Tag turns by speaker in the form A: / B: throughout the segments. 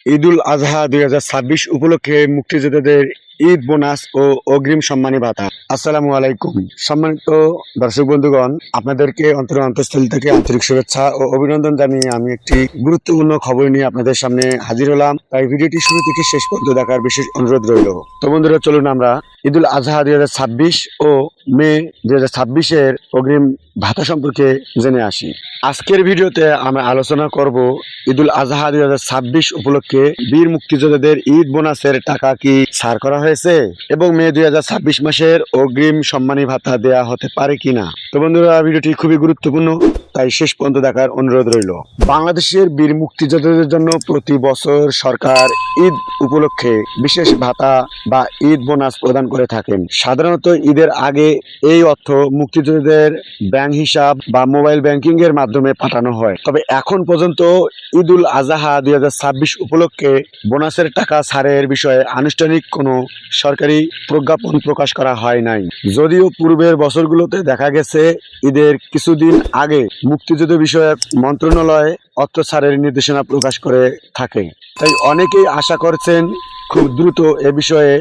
A: ঈদুল আজহা 2026 উপলক্ষে মুক্তিযোদ্ধাদের ঈদ বোনাস ও অগ্রিম সম্মানী ভাতা। আসসালামু আলাইকুম। সম্মানিত দর্শক বন্ধুগণ, আপনাদেরকে অন্তঃস্থল থেকে আন্তরিক শুভেচ্ছা ও অভিনন্দন জানিয়ে আমি একটি গুরুত্বপূর্ণ খবর নিয়ে আপনাদের সামনে হাজির হলাম। তাই ভিডিওটি শুরু থেকে শেষ পর্যন্ত দেখার বিশেষ অনুরোধ রইল। তো বন্ধুরা, চলুন আমরা ঈদুল আজহা 2026 ও মে 2026 এর অগ্রিম ভাতা সম্পর্কে জেনে আসি। আজকের ভিডিওতে আমরা আলোচনা করব ঈদুল আজহা 2026 উপলক্ষে বীর মুক্তিযোদ্ধাদের ঈদ বোনাসের টাকা কি ছাড় করা হয়েছে এবং মে 2026 মাসের অগ্রিম সম্মানী ভাতা দেয়া হতে পারে কিনা। তো বন্ধুরা, ভিডিওটি খুবই গুরুত্বপূর্ণ, তাই শেষ পর্যন্ত দেখার অনুরোধ রইল। বাংলাদেশের বীর মুক্তিযোদ্ধাদের জন্য প্রতি বছর সরকার ঈদ উপলক্ষে বিশেষ ভাতা বা ঈদ বোনাস প্রদান করে থাকেন। সাধারণত ঈদের আগে এই অর্থ মুক্তিযোদ্ধাদের ব্যাংক হিসাব বা মোবাইল ব্যাংকিং এর মাধ্যমে পাঠানো হয়। তবে এখন পর্যন্ত ঈদুল আজহা 2026 উপলক্ষে বোনাসের টাকা ছাড়ের বিষয়ে আনুষ্ঠানিক কোনো সরকারি প্রজ্ঞাপন প্রকাশ করা হয় নাই। যদিও পূর্বের বছরগুলোতে দেখা গেছে ঈদের কিছুদিন আগে মুক্তিযুদ্ধ বিষয়ক মন্ত্রণালয় অর্থ ছাড়ের নির্দেশনা প্রকাশ করে থাকে। তাই অনেকেই আশা করছেন খুব দ্রুত এ বিষয়ে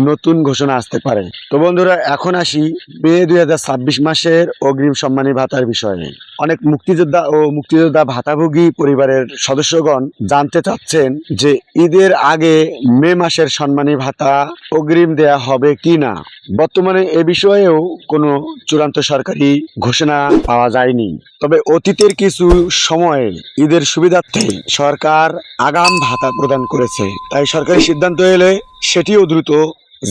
A: নতুন ঘোষণা আসতে পারে। তো বন্ধুরা, এখন আসি মে 2026 মাসের অগ্রিম সম্মানী ভাতার বিষয়ে। অনেক মুক্তিযোদ্ধা ও মুক্তিযোদ্ধা ভাতাভোগী পরিবারের সদস্যগণ জানতে চাচ্ছেন যে ঈদের আগে মে মাসের সম্মানী ভাতা অগ্রিম দেয়া হবে কি না। বর্তমানে এ বিষয়েও কোনো চূড়ান্ত সরকারি ঘোষণা পাওয়া যায়নি। তবে অতীতের কিছু সময়ে ঈদের সুবিধার্থে সরকার আগাম ভাতা প্রদান করেছে। তাই সরকারি সিদ্ধান্ত এলে সেটিও দ্রুত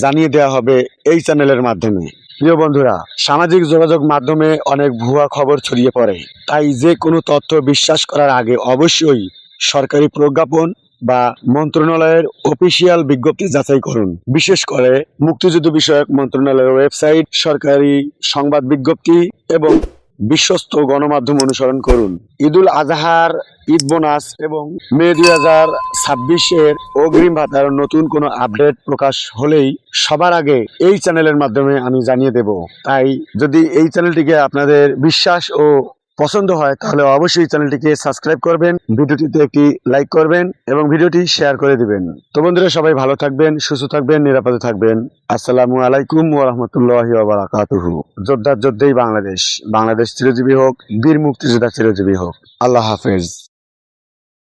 A: জানিয়ে দেওয়া হবে এই চ্যানেলের মাধ্যমে। প্রিয় বন্ধুরা, সামাজিক যোগাযোগ মাধ্যমে অনেক ভুয়া খবর ছড়িয়ে পড়ে। তাই যে কোনো তথ্য বিশ্বাস করার আগে অবশ্যই সরকারি প্রজ্ঞাপন বা মন্ত্রণালয়ের অফিসিয়াল বিজ্ঞপ্তি যাচাই করুন। বিশেষ করে মুক্তিযুদ্ধ বিষয়ক মন্ত্রণালয়ের ওয়েবসাইট, সরকারি সংবাদ বিজ্ঞপ্তি এবং বিশ্বস্ত গণমাধ্যম অনুসরণ করুন। ঈদুল আজহার ঈদ বোনাস এবং মে 2026 এর অগ্রিম ভাতার নতুন কোনো আপডেট প্রকাশ হলেই সবার আগে এই চ্যানেলের মাধ্যমে আমি জানিয়ে দেব। তাই যদি এই চ্যানেলটিকে আপনাদের বিশ্বাস ও পছন্দ হয় তাহলে অবশ্যই চ্যানেলটিকে সাবস্ক্রাইব করবেন, ভিডিওটিতে একটি লাইক করবেন এবং ভিডিওটি শেয়ার করে দিবেন। তো বন্ধুরা, সবাই ভালো থাকবেন, সুস্থ থাকবেন, নিরাপদে থাকবেন। আসসালামু আলাইকুম ওয়া রাহমাতুল্লাহি ওয়া বারাকাতুহু। যোদ্ধা যোদ্ধাই বাংলাদেশ, বাংলাদেশ চিরজীবী হোক, বীর মুক্তিযোদ্ধা চিরজীবী হোক। আল্লাহ হাফেজ।